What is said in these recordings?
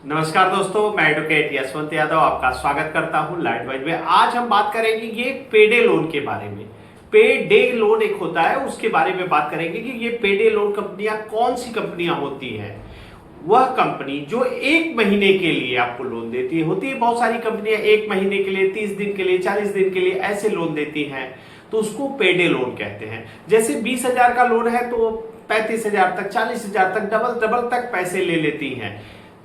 नमस्कार दोस्तों, मैं एडवोकेट यशवंत यादव आपका स्वागत करता हूं लाइटवाइज में। आज हम बात करेंगे ये पेडे लोन के बारे में। पेडे लोन एक होता है, उसके बारे में बात करेंगे कि ये पेडे लोन कंपनियां कौन सी कंपनियां होती हैं। वह कंपनी जो 1 महीने के लिए आपको लोन देती है, होती है बहुत सारी कंपनियां 1 महीने के लिए, 30 दिन के लिए, 40 दिन के लिए ऐसे लोन देती हैं, तो उसको पेडे लोन कहते हैं। जैसे 20,000 का लोन है तो 35,000 तक, 40,000 तक, डबल तक पैसे ले लेती हैं।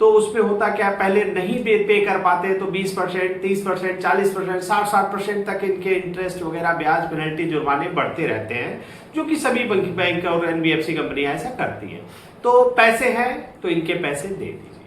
तो उसमें होता क्या, पहले नहीं पे कर पाते तो 20%, 30%, 40%, 60% तक इनके इंटरेस्ट वगैरह, ब्याज, पेनल्टी, जुर्माने बढ़ते रहते हैं, जो कि सभी बैंक और एनबीएफसी कंपनियां ऐसा करती हैं। तो पैसे हैं तो इनके पैसे दे दीजिए।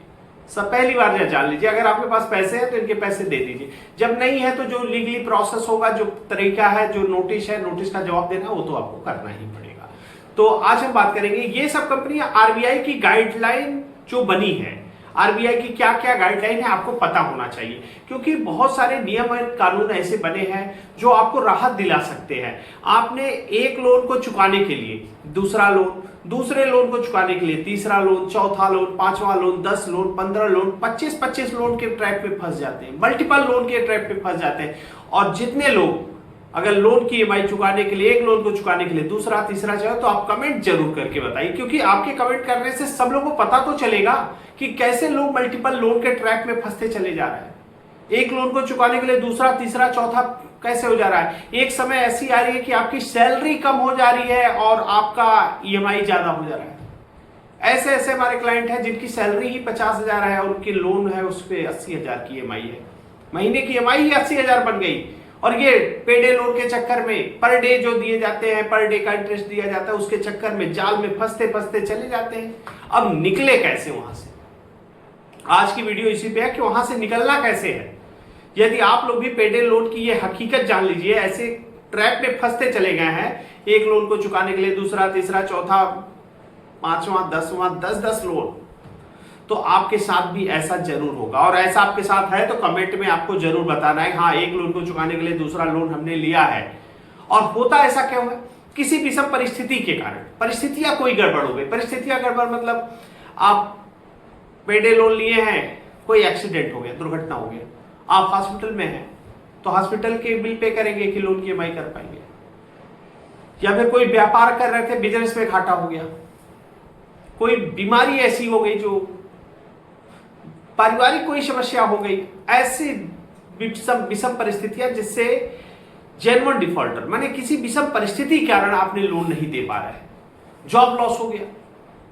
सब पहली बार जान लीजिए, अगर आपके पास पैसे हैं तो इनके पैसे दे दीजिए। जब नहीं है तो जो लीगली प्रोसेस होगा, जो तरीका है, जो नोटिस है, नोटिस का जवाब देना, वो तो आपको करना ही पड़ेगा। तो आज हम बात करेंगे ये सब कंपनियां आरबीआई की गाइडलाइन जो बनी है, आरबीआई की क्या क्या गाइडलाइन है आपको पता होना चाहिए, क्योंकि बहुत सारे नियम और कानून ऐसे बने हैं जो आपको राहत दिला सकते हैं। आपने एक लोन को चुकाने के लिए दूसरा लोन, दूसरे लोन को चुकाने के लिए तीसरा लोन, चौथा लोन, पांचवा लोन, 10 लोन, 15 लोन, 25 लोन के ट्रैप पे फंस जाते हैं, मल्टीपल लोन के ट्रैप पे फंस जाते हैं। और जितने लोग अगर लोन की ईएमआई चुकाने के लिए, एक लोन को चुकाने के लिए दूसरा तीसरा चाहे, तो आप कमेंट जरूर करके बताइए, क्योंकि आपके कमेंट करने से सब लोगों को पता तो चलेगा कि कैसे लोग मल्टीपल लोन के ट्रैक में फंसते चले जा रहे हैं। एक लोन को चुकाने के लिए दूसरा तीसरा चौथा कैसे हो जा रहा है। एक समय ऐसी आ रही है कि आपकी सैलरी कम हो जा रही है और आपका ईएमआई ज्यादा हो जा रहा है। ऐसे ऐसे हमारे क्लाइंट हैं जिनकी सैलरी ही 50,000 है और उनकी लोन है उस पर 80,000 की ईएमआई है। महीने की ईएमआई ही 80,000 बन गई, और ये पेडे लोन के चक्कर में पर डे जो दिए जाते हैं, पर डे का इंटरेस्ट दिया जाता है, उसके चक्कर में जाल में फंसते फंसते चले जाते हैं। अब निकले कैसे वहां से, आज की वीडियो इसी पे है कि वहां से निकलना कैसे है। यदि आप लोग भी पेडे लोन की ये हकीकत जान लीजिए, ऐसे ट्रैप में फंसते चले गए हैं, एक लोन को चुकाने के लिए दूसरा तीसरा चौथा पांचवा 10वां 10 लोन, तो आपके साथ भी ऐसा जरूर होगा। और ऐसा आपके साथ है तो कमेंट में आपको जरूर बताना है, हाँ एक लोन को चुकाने के लिए दूसरा लोन हमने लिया है। और होता ऐसा क्यों है, किसी विषम परिस्थिति के कारण, परिस्थितियां कोई गड़बड़ हो गई। परिस्थितियां गड़बड़ मतलब आप पेडे लोन लिए हैं, कोई एक्सीडेंट हो गया, दुर्घटना हो गया, आप हॉस्पिटल में हैं, तो हॉस्पिटल के बिल पे करेंगे कि लोन की ईएमआई कर पाएंगे। या फिर कोई व्यापार कर रहे थे, बिजनेस में घाटा हो गया, कोई बीमारी ऐसी हो गई, जो पारिवारिक कोई समस्या हो गई, ऐसी विषम परिस्थितियां जिससे जेन्युइन डिफॉल्टर माने किसी विषम परिस्थिति के कारण आपने लोन नहीं दे पा रहे। जॉब लॉस हो गया,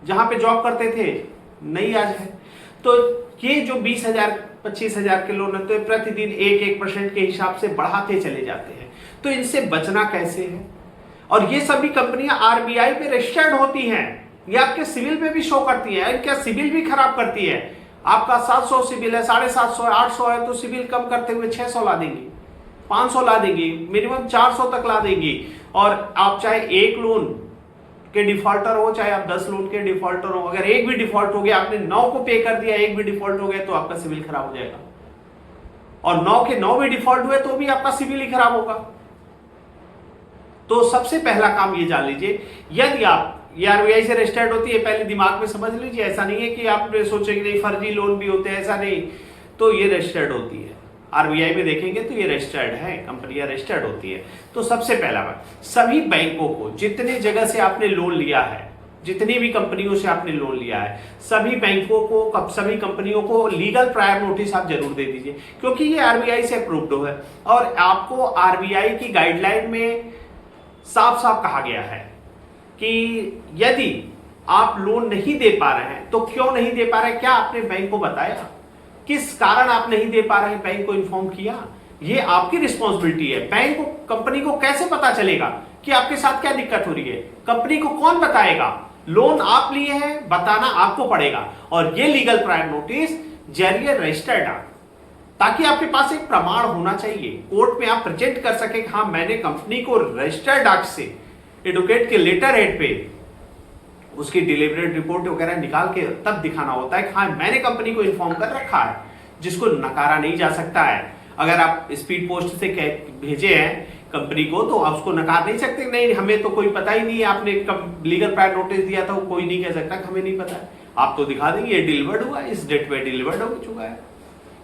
जहां पे जॉब करते थे नहीं आज है, तो ये जो 20,000 25,000 के लोन है, तो प्रतिदिन 1% के हिसाब से बढ़ाते चले जाते हैं। तो इनसे बचना कैसे है। और ये सभी कंपनियां आरबीआई पे रजिस्टर्ड होती हैं, ये आपके सिविल पे भी शो करती है, इनका सिविल भी खराब करती है। आपका 700 सिविल है, 750 है, 800 है, तो सिविल कम करते हुए 600 ला देंगी, 500 ला देंगी, मिनिमम 400 तक ला देंगी। और आप चाहे एक लोन के डिफॉल्टर हो, चाहे आप 10 लोन के डिफॉल्टर हो, अगर एक भी डिफॉल्ट हो गया, आपने 9 को पे कर दिया, एक भी डिफॉल्ट हो गया, तो आपका सिविल खराब हो जाएगा। और 9 के 9 भी डिफॉल्ट हुए तो भी आपका सिविल ही खराब होगा। तो सबसे पहला काम ये जान लीजिए, यदि आप ये आरबीआई से रजिस्टर्ड होती है, पहले दिमाग में समझ लीजिए। ऐसा नहीं है कि आप सोचेंगे नहीं फर्जी लोन भी होते हैं, ऐसा नहीं। तो ये रजिस्टर्ड होती है, आरबीआई में देखेंगे तो ये रजिस्टर्ड है, कंपनियां रजिस्टर्ड होती है। तो सबसे पहला बात, सभी बैंकों को, जितने जगह से आपने लोन लिया है, जितनी भी कंपनियों से आपने लोन लिया है, सभी बैंकों को, सभी कंपनियों को लीगल प्रायर नोटिस आप जरूर दे दीजिए, क्योंकि ये आरबीआई से अप्रूव्ड है। और आपको आरबीआई की गाइडलाइन में साफ साफ कहा गया है कि यदि आप लोन नहीं दे पा रहे हैं तो क्यों नहीं दे पा रहे हैं, क्या आपने बैंक को बताया, किस कारण आप नहीं दे पा रहे हैं, बैंक को इन्फॉर्म किया। ये आपकी रिस्पॉन्सिबिलिटी है। बैंक को, कंपनी को कैसे पता चलेगा कि आपके साथ क्या दिक्कत हो रही है, कंपनी को कौन बताएगा। लोन आप लिए हैं, बताना आपको पड़ेगा। और ये लीगल प्रायर नोटिस जरिए रजिस्टर्ड आप, ताकि आपके पास एक प्रमाण होना चाहिए, कोर्ट में आप प्रेजेंट कर सके, हाँ मैंने कंपनी को रजिस्टर्ड एक्ट से, एडवोकेट के लेटर हेड पे उसकी डिलीवरेड रिपोर्ट वगैरह निकाल के तब दिखाना होता है कि हाँ मैंने कंपनी को इन्फॉर्म कर रखा है, जिसको नकारा नहीं जा सकता है। अगर आप स्पीड पोस्ट से भेजे हैं कंपनी को, तो आप उसको नकार नहीं सकते, नहीं हमें तो कोई पता ही नहीं है, आपने लीगल प्रायर नोटिस दिया था, वो कोई नहीं कह सकता कि हमें नहीं पता है। आप तो दिखा देंगे ये डिलीवर्ड हुआ है, इस डेट पे डिलीवर्ड हो चुका है।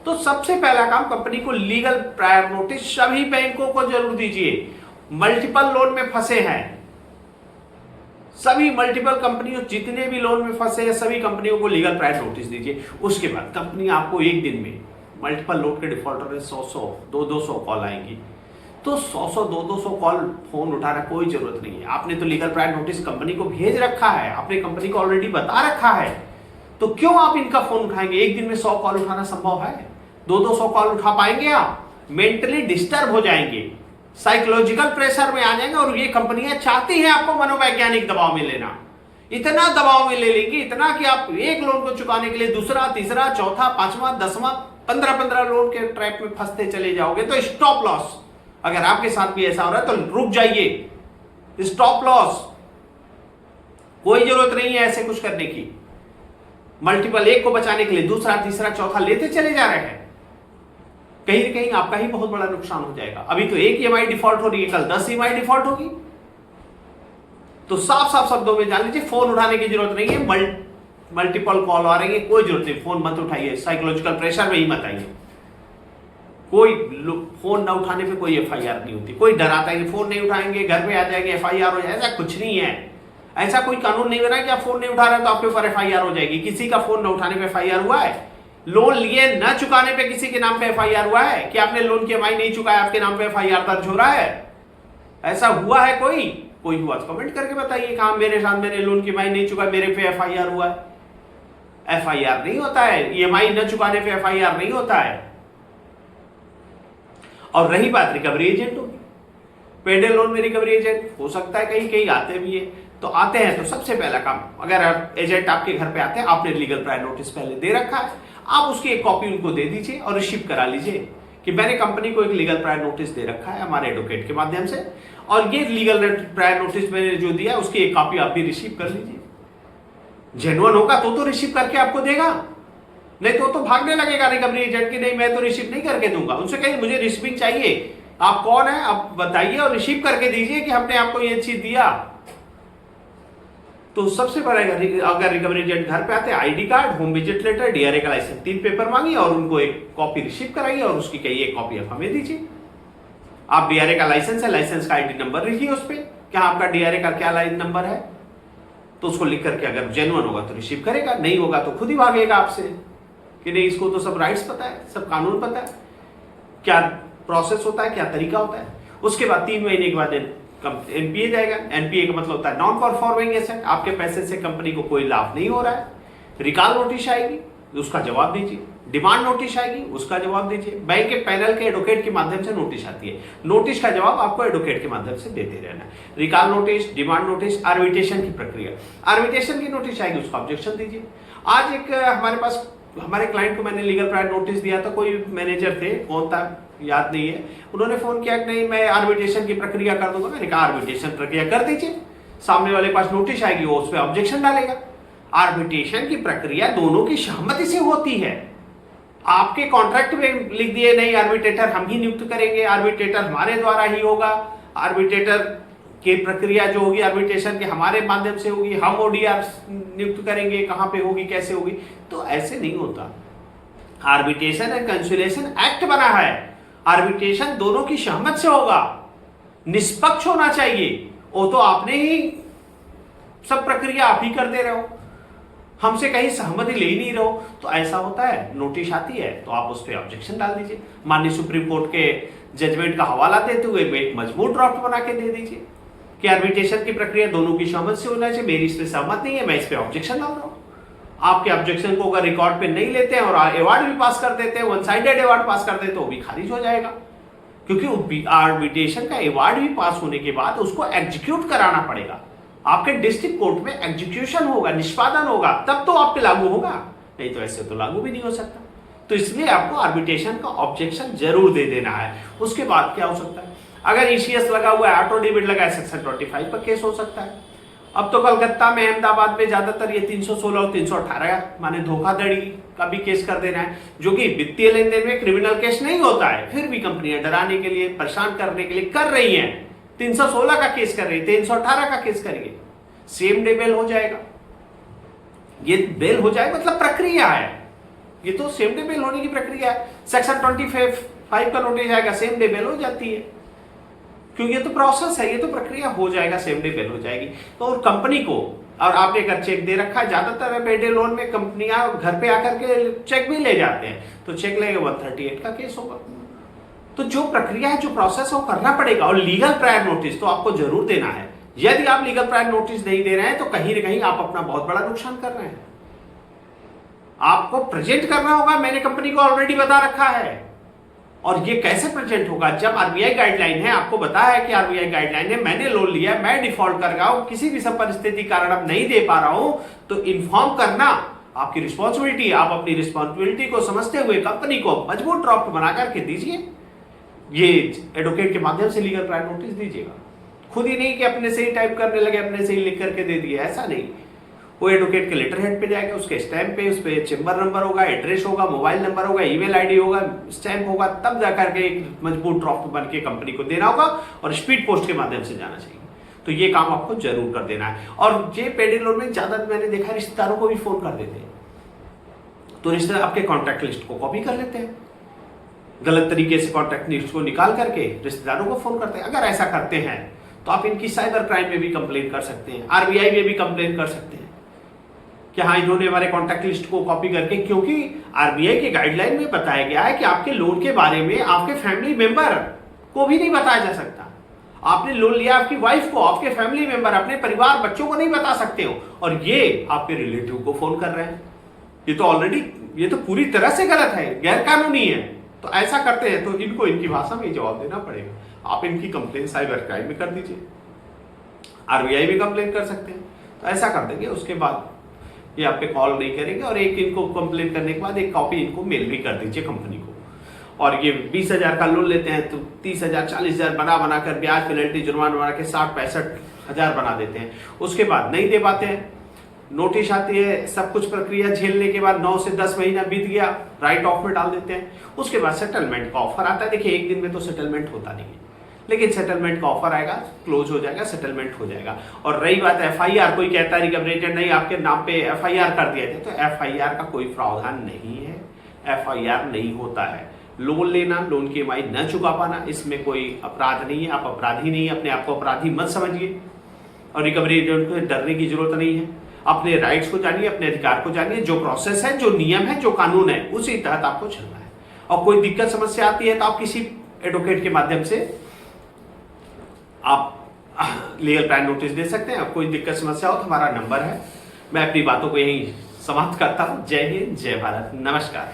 तो सबसे पहला काम, कंपनी को लीगल प्रायर नोटिस सभी बैंकों को जरूर दीजिए। मल्टीपल लोन में फंसे हैं सभी, मल्टीपल कंपनियों जितने भी लोन में फंसे हैं सभी कंपनियों को लीगल प्रायर नोटिस दीजिए। उसके बाद कंपनी आपको एक दिन में, मल्टीपल लोन के डिफॉल्टर में 100 200 कॉल आएंगी, तो 100 200 कॉल फोन उठाना कोई जरूरत नहीं है। आपने तो लीगल प्रायर नोटिस कंपनी को भेज रखा है, आपने कंपनी को ऑलरेडी बता रखा है, तो क्यों आप इनका फोन उठाएंगे? एक दिन में 100 कॉल उठाना संभव है? 200 कॉल उठा पाएंगे आप? मेंटली डिस्टर्ब हो जाएंगे, साइकोलॉजिकल प्रेशर में आ जाएंगे। और ये कंपनियां चाहती हैं आपको मनोवैज्ञानिक दबाव में लेना, इतना दबाव में ले लेंगी, इतना कि आप एक लोन को चुकाने के लिए दूसरा, तीसरा, चौथा, पांचवा, 10वां, 15 लोन के ट्रैप में फंसते चले जाओगे। तो स्टॉप लॉस, अगर आपके साथ भी ऐसा हो रहा है तो रुक जाइए, स्टॉप लॉस, कोई जरूरत नहीं है ऐसे कुछ करने की। मल्टीपल एक को बचाने के लिए दूसरा, तीसरा, चौथा लेते चले जा रहे हैं, कहीं ना कहीं आपका ही बहुत बड़ा नुकसान हो जाएगा। अभी तो एक ईएमआई डिफॉल्ट हो रही है, कल 10 ईएमआई डिफॉल्ट होगी। तो साफ साफ शब्दों में जान लीजिए, फोन उठाने की जरूरत नहीं है। मल्टीपल कॉल आ रही है, कोई जरूरत नहीं, फोन मत उठाइए, साइकोलॉजिकल प्रेशर में ही मत आइए। कोई फोन ना उठाने पे कोई एफआईआर नहीं होती, कोई डराता है कि फोन नहीं उठाएंगे घर पे आ जाएंगे एफआईआर हो जाएगा, ऐसा कुछ नहीं है। ऐसा कोई कानून नहीं बना कि आप फोन नहीं उठा रहे तो आपके ऊपर एफआईआर हो जाएगी। किसी का फोन न उठाने पे एफआईआर हुआ है? लोन लिए न चुकाने पे किसी के नाम पे एफआईआर हुआ है कि आपने लोन की ईएमआई नहीं चुकाया, आपके नाम पे एफआईआर दर्ज हो रहा है? ऐसा हुआ है कोई हुआ तो कमेंट करके बताइए कि हाँ मेरे साथ मैंने लोन की ईएमआई नहीं चुका, मेरे पे एफआईआर हुआ है। एफआईआर नहीं होता है, ईएमआई न चुकाने पे एफआईआर नहीं होता है। और रही बात रिकवरी एजेंट होगी, पेडे लोन में रिकवरी एजेंट हो सकता है कहीं कहीं आते भी है। तो आते हैं तो सबसे पहला काम, अगर एजेंट आपके घर पे आते हैं, आपने लीगल प्रायर नोटिस पहले दे रखा है, आप उसकी एक कॉपी उनको दे दीजिए और रिसीव करा लीजिए कि मैंने कंपनी को एक लीगल प्रायर नोटिस दे रखा है हमारे एडवोकेट के माध्यम से, और ये लीगल प्रायर नोटिस मैंने जो दिया उसकी एक कॉपी आप भी रिसीव कर लीजिए। जेन्युइन होगा तो रिसीव करके आपको देगा, नहीं तो भागने लगेगा रिकवरी एजेंट की, नहीं मैं तो रिसीव नहीं करके दूंगा। उनसे कहिए मुझे रिसीविंग चाहिए, आप कौन है आप बताइए और रिसीव करके दीजिए कि हमने आपको ये चीज दिया। तो सबसे पहले अगर रिकवरी एजेंट घर पे आते हैं, ID card, home visit letter, DRA का लाइसेंस, 3 पेपर मांगिए और उनको एक कॉपी रिसीव कराइए और उसकी कहिए एक कॉपी आप हमें दीजिए। आप डीआरए का लाइसेंस है, लाइसेंस का आईडी नंबर लिखिए उस पर, क्या आपका डीआरए का क्या लाइन नंबर है, तो उसको लिख करके अगर जेन्युइन होगा तो रिसीव करेगा, नहीं होगा तो खुद ही भागेगा आपसे कि नहीं इसको तो सब राइट्स पता है, सब कानून पता है, क्या प्रोसेस होता है, क्या तरीका होता है। उसके बाद 3 महीने के बाद एनपीए जाएगा। एनपीए का मतलब होता है नॉन परफॉर्मिंग एसेट, आपके पैसे से कंपनी को कोई लाभ नहीं हो रहा है। रिकॉल नोटिस आएगी, उसका जवाब दीजिए। डिमांड नोटिस आएगी, उसका जवाब दीजिए। बैंक के पैनल के एडवोकेट के माध्यम से नोटिस आती है, नोटिस का जवाब आपको एडवोकेट के माध्यम से देते रहना है। Recall notice, demand notice, arbitration की प्रक्रिया, आर्बिट्रेशन की नोटिस आएगी, उसका ऑब्जेक्शन दीजिए। आज एक हमारे पास, हमारे क्लाइंट को मैंने लीगल प्रायर नोटिस दिया था, कोई मैनेजर थे, कौन था याद नहीं है, उन्होंने फोन किया कि नहीं मैं आर्बिट्रेशन की प्रक्रिया कर दूंगा। मैंने कहा आर्बिट्रेशन प्रक्रिया कर दीजिए, सामने वाले पास नोटिस आएगी, वो उस पर ऑब्जेक्शन डालेगा। आर्बिट्रेशन की प्रक्रिया दोनों की सहमति से होती है। आपके कॉन्ट्रैक्ट में लिख दिए नहीं आर्बिट्रेटर हम ही नियुक्त करेंगे, आर्बिट्रेटर हमारे द्वारा ही होगा, आर्बिट्रेटर की प्रक्रिया जो होगी आर्बिट्रेशन के हमारे माध्यम से होगी, हम ओडीआर नियुक्त करेंगे, कहां पे होगी, कैसे होगी, तो ऐसे नहीं होता। आर्बिट्रेशन एंड कंसिलिएशन एक्ट बना है, आर्बिट्रेशन दोनों की सहमति से होगा, निष्पक्ष होना चाहिए। वो तो आपने ही सब प्रक्रिया आप ही कर दे रहे हो, हमसे कहीं सहमति ले ही नहीं रहो, तो ऐसा होता है। नोटिस आती है तो आप उस पर ऑब्जेक्शन डाल दीजिए, माननीय सुप्रीम कोर्ट के जजमेंट का हवाला देते हुए एक मजबूत ड्राफ्ट बना के दे दीजिए कि आर्बिट्रेशन की प्रक्रिया दोनों की सहमति से होना चाहिए, मेरी इस पर सहमत नहीं है, मैं इस पर ऑब्जेक्शन डाल रहा हूं। आपके ऑब्जेक्शन को अगर रिकॉर्ड पे नहीं लेते हैं और अवार्ड भी पास कर देते हैं, वन साइडेड अवार्ड पास कर देते हैं, वो भी खारिज हो जाएगा, क्योंकि आर्बिट्रेशन का अवार्ड भी पास होने के बाद उसको एग्जीक्यूट कराना पड़ेगा। आपके डिस्ट्रिक्ट कोर्ट में एग्जीक्यूशन होगा, निष्पादन होगा, तब तो आप पे लागू होगा, नहीं तो ऐसे तो लागू भी नहीं हो सकता। तो इसलिए आपको आर्बिट्रेशन का ऑब्जेक्शन जरूर दे देना है। उसके बाद क्या हो सकता है, अगर ईसीएस लगा हुआ है, ऑटो डेबिट लगा है, सेक्शन 25 पर केस हो सकता है। अब तो कलकत्ता में, अहमदाबाद में ज्यादातर ये 316 और 318 माने धोखाधड़ी का भी केस कर देना है, जो कि वित्तीय लेन देन में क्रिमिनल केस नहीं होता है, फिर भी कंपनियां डराने के लिए, परेशान करने के लिए कर रही हैं। 316 का केस कर रही है, 318 का केस करेंगे, सेम डे बेल हो जाएगा। ये बेल हो जाए मतलब प्रक्रिया है, ये तो सेम डे बेल होने की प्रक्रिया है। सेक्शन 25 का नोटिस आएगा, सेम डे बेल हो जाती है, क्योंकि ये तो प्रोसेस है, ये तो प्रक्रिया हो जाएगा, सेम डे बेल हो जाएगी। तो और कंपनी को, और आपने अगर चेक दे रखा है, ज्यादातर पे डे लोन में कंपनियां घर पे आकर के चेक भी ले जाते हैं, तो चेक लेके 138 का केस होगा। तो जो प्रक्रिया है, जो प्रोसेस है, वो करना पड़ेगा। और लीगल प्रायर नोटिस तो आपको जरूर देना है। यदि आप लीगल प्रायर नोटिस नहीं दे रहे हैं तो कहीं ना कहीं आप अपना बहुत बड़ा नुकसान कर रहे हैं। आपको प्रेजेंट करना होगा, मैंने कंपनी को ऑलरेडी बता रखा है। और ये कैसे प्रेजेंट होगा? जब आरबीआई गाइडलाइन है, आपको बताया है कि आरबीआई गाइडलाइन है, मैंने लोन लिया, मैं डिफॉल्ट कर रहा हूं, किसी भी सब परिस्थिति कारण अब नहीं दे पा रहा हूं, तो इन्फॉर्म करना आपकी रिस्पॉन्सिबिलिटी। आप अपनी रिस्पॉन्सिबिलिटी को समझते हुए कंपनी को मजबूत ड्राफ्ट बना करके दीजिए, ये एडवोकेट के माध्यम से लीगल प्रायर नोटिस दीजिएगा। खुद ही नहीं कि अपने से ही टाइप करने लगे, अपने से ही लिख करके दे दिए, ऐसा नहीं। वो एडवोकेट के लेटर हेड पे जाएगा, उसके स्टैंप पे, उस पे चेंबर नंबर होगा, एड्रेस होगा, मोबाइल नंबर होगा, ईमेल आईडी होगा, स्टैंप होगा, तब जाकर के एक मजबूत ड्राफ्ट बन के कंपनी को देना होगा और स्पीड पोस्ट के माध्यम से जाना चाहिए। तो ये काम आपको जरूर कर देना है। और ये पेडे लोन में ज्यादा मैंने देखा रिश्तेदारों को भी फोन कर देते हैं, तो रिश्तेदार आपके कॉन्टैक्ट लिस्ट को कॉपी कर लेते हैं, गलत तरीके से कॉन्टैक्ट लिस्ट को निकाल करके रिश्तेदारों को फोन करते हैं। अगर ऐसा करते हैं तो आप इनकी साइबर क्राइम में भी कंप्लेन कर सकते हैं, आरबीआई में भी कंप्लेन कर सकते हैं कि हाँ, इन्होंने हमारे कॉन्टैक्ट लिस्ट को कॉपी करके, क्योंकि आरबीआई के गाइडलाइन में बताया गया है कि आपके लोन के बारे में आपके फैमिली मेंबर को भी नहीं बताया जा सकता। आपने लोन लिया, आपकी वाइफ को, आपके फैमिली मेंबर, अपने परिवार, बच्चों को नहीं बता सकते हो, और ये आपके रिलेटिव को फोन कर रहे हैं। ये तो ऑलरेडी, ये तो पूरी तरह से गलत है, गैर कानूनी है। तो ऐसा करते हैं तो इनको इनकी भाषा में जवाब देना पड़ेगा। आप इनकी कंप्लेन साइबर क्राइम में कर दीजिए, आरबीआई में कंप्लेन कर सकते हैं। तो ऐसा कर देंगे, उसके बाद ये आप पे कॉल नहीं करेंगे। और एक इनको कंप्लेन करने के बाद एक कॉपी इनको मेल भी कर दीजिए कंपनी को। और ये 20,000 का लोन लेते हैं तो 30,000 40,000 बना कर ब्याज पेनल्टी जुर्माना बना के 60-65 हजार बना देते हैं। उसके बाद नहीं दे पाते हैं, नोटिस आती है, सब कुछ प्रक्रिया झेलने के बाद 9 से 10 महीना बीत गया, राइट ऑफ में डाल देते हैं। उसके बाद सेटलमेंट का ऑफर आता है। देखिए, एक दिन में तो सेटलमेंट होता नहीं है, लेकिन सेटलमेंट का ऑफर आएगा, क्लोज हो जाएगा, सेटलमेंट हो जाएगा। और रही बात एफआईआर, कोई कहता है रिकवरी एजेंट नहीं आपके नाम पे एफआईआर कर दिया जाए, तो एफआईआर का कोई प्रावधान नहीं है, एफआईआर नहीं होता है। लोन लेना, लोन की ईएमआई न चुका पाना, इसमें कोई अपराध नहीं है, आप अपराधी नहीं है, अपने आप को अपराधी मत समझिए। और रिकवरी एजेंट को डरने की जरूरत नहीं है। अपने राइट्स को जानिए, अपने अधिकार को जानिए, जो प्रोसेस है, जो नियम है, जो कानून है, उसी तहत आपको चलना है। और कोई दिक्कत समस्या आती है तो आप किसी एडवोकेट के माध्यम से आप लीगल प्रायर नोटिस दे सकते हैं। कोई दिक्कत समस्या हो तो हमारा नंबर है। मैं अपनी बातों को यहीं समाप्त करता हूं। जय हिंद, जय भारत, नमस्कार।